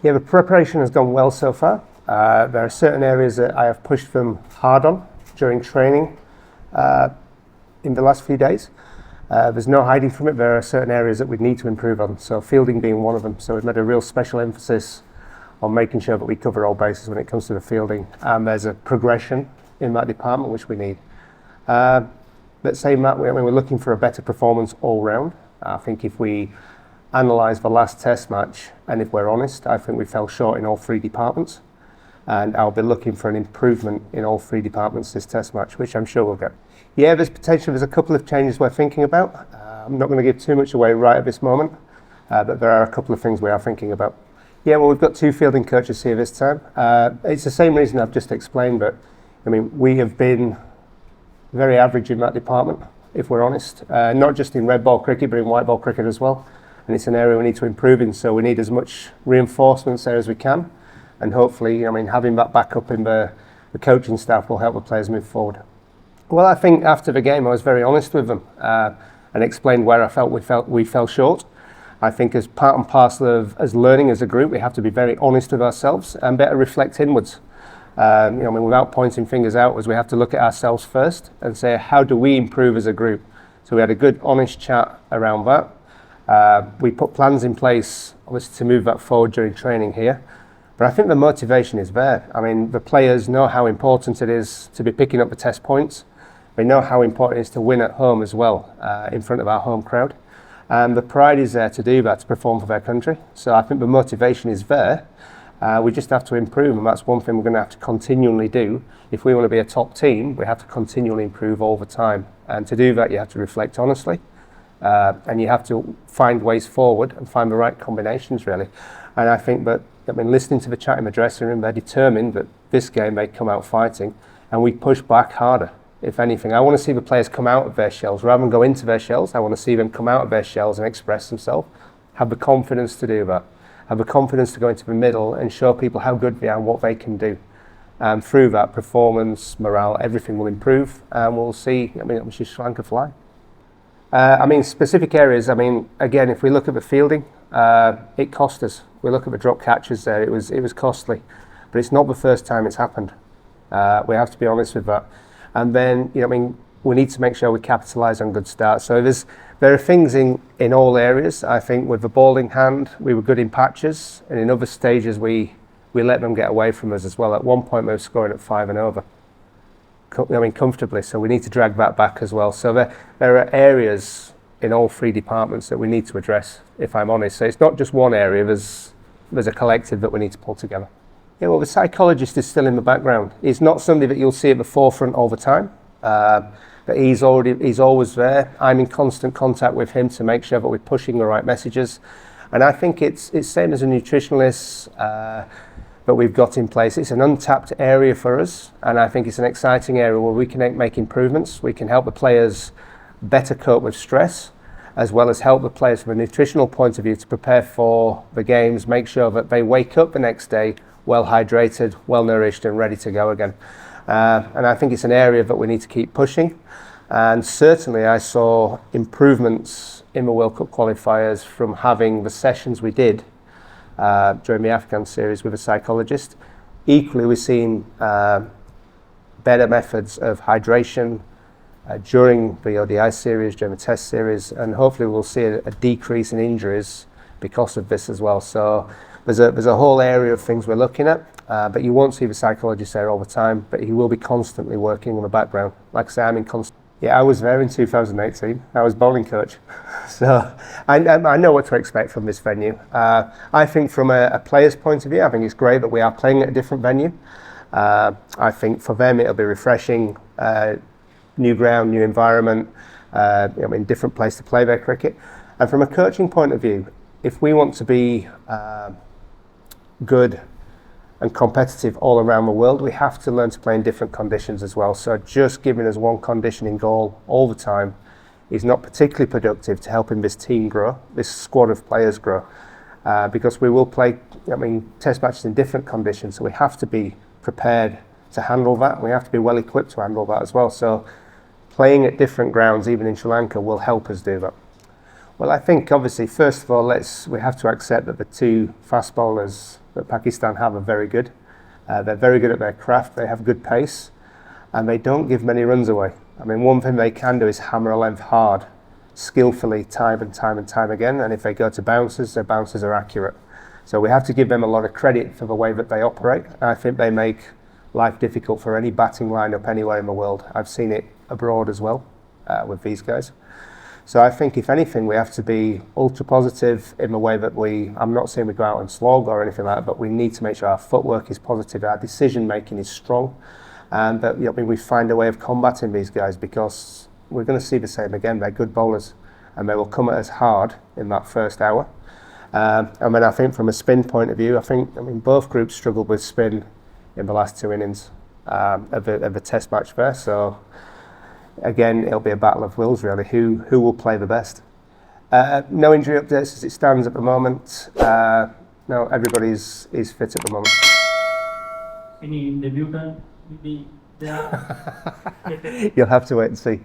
Yeah, the preparation has gone well so far. There are certain areas that I have pushed them hard on during training in the last few days. There's no hiding from it. There are certain areas that we need to improve on, so fielding being one of them. So we've made a real special emphasis on making sure that we cover all bases when it comes to the fielding, and there's a progression in that department which we need. Let's say, Matt, we're looking for a better performance all round. I think if we analyse the last test match, and if we're honest, I think we fell short in all three departments, and I'll be looking for an improvement in all three departments this test match, which I'm sure we'll get. Yeah, there's potential. There's a couple of changes we're thinking about. I'm not going to give too much away right at this moment, but there are a couple of things we are thinking about. Yeah, well, we've got two fielding coaches here this time. It's the same reason I've just explained, but I mean, we have been very average in that department, if we're honest, not just in red ball cricket, but in white ball cricket as well. And it's an area we need to improve in, so we need as much reinforcements there as we can. And hopefully, I mean, having that backup in the coaching staff will help the players move forward. Well, I think after the game, I was very honest with them and explained where I felt we fell short. I think as part and parcel of as learning as a group, we have to be very honest with ourselves and better reflect inwards. I mean, without pointing fingers outwards, we have to look at ourselves first and say, how do we improve as a group? So we had a good, honest chat around that. We put plans in place, obviously, to move that forward during training here. But I think the motivation is there. I mean, the players know how important it is to be picking up the test points. They know how important it is to win at home as well, in front of our home crowd. And the pride is there to do that, to perform for their country. So I think the motivation is there. We just have to improve, and that's one thing we're going to have to continually do. If we want to be a top team, we have to continually improve all the time. And to do that, you have to reflect honestly. And you have to find ways forward and find the right combinations, really. And I think that, I mean, listening to the chat in the dressing room, they're determined that this game they come out fighting, and we push back harder. If anything, I want to see the players come out of their shells rather than go into their shells. I want to see them come out of their shells and express themselves, have the confidence to do that, have the confidence to go into the middle and show people how good they are and what they can do. And through that, performance, morale, everything will improve, and we'll see, I mean, Sri Lanka fly. I mean, specific areas, I mean, again, if we look at the fielding, it cost us. We look at the drop catches there, it was costly. But it's not the first time it's happened. We have to be honest with that. And then, I mean, we need to make sure we capitalise on good starts. So there are things in all areas. I think with the ball in hand, we were good in patches, and in other stages we let them get away from us as well. At one point, we were scoring at 5 and over. I mean, comfortably. So we need to drag that back as well. So there are areas in all three departments that we need to address, if I'm honest. So it's not just one area. There's a collective that we need to pull together. Yeah, well, the psychologist is still in the background. He's not somebody that you'll see at the forefront all the time, but he's always there. I'm in constant contact with him to make sure that we're pushing the right messages. And I think it's same as a nutritionalist that we've got in place. It's an untapped area for us, and I think it's an exciting area where we can make improvements. We can help the players better cope with stress, as well as help the players from a nutritional point of view to prepare for the games, make sure that they wake up the next day well hydrated, well nourished and ready to go again. And I think it's an area that we need to keep pushing. And certainly I saw improvements in the World Cup qualifiers from having the sessions we did during the Afghan series with a psychologist. Equally, we've seen better methods of hydration during the ODI series, during the Test series, and hopefully we'll see a decrease in injuries because of this as well. So there's a whole area of things we're looking at, but you won't see the psychologist there all the time, but he will be constantly working in the background. Like I say, I'm in constant. Yeah, I was there in 2018. I was bowling coach. So I know what to expect from this venue. I think from a player's point of view, I think it's great that we are playing at a different venue. I think for them it'll be refreshing, new ground, new environment, different place to play their cricket. And from a coaching point of view, if we want to be good and competitive all around the world, we have to learn to play in different conditions as well. So just giving us one condition in goal all the time is not particularly productive to helping this team grow, this squad of players grow, because we will play, test matches in different conditions. So we have to be prepared to handle that. We have to be well equipped to handle that as well. So playing at different grounds, even in Sri Lanka, will help us do that. Well, I think obviously, first of all, we have to accept that the two fast bowlers that Pakistan have are very good. They're very good at their craft, they have good pace, and they don't give many runs away. I mean, one thing they can do is hammer a length hard, skillfully, time and time again, and if they go to bounces, their bounces are accurate. So we have to give them a lot of credit for the way that they operate. I think they make life difficult for any batting lineup anywhere in the world. I've seen it abroad as well with these guys. So I think if anything, we have to be ultra positive in the way that I'm not saying we go out and slog or anything like that, but we need to make sure our footwork is positive, our decision making is strong, and that we find a way of combating these guys, because we're going to see the same again. They're good bowlers and they will come at us hard in that first hour. And then I think from a spin point of view, both groups struggled with spin in the last 2 innings of the test match there. So again, it'll be a battle of wills really. Who will play the best? No injury updates as it stands at the moment. No, everybody's fit at the moment. Any debutant will be there? You'll have to wait and see.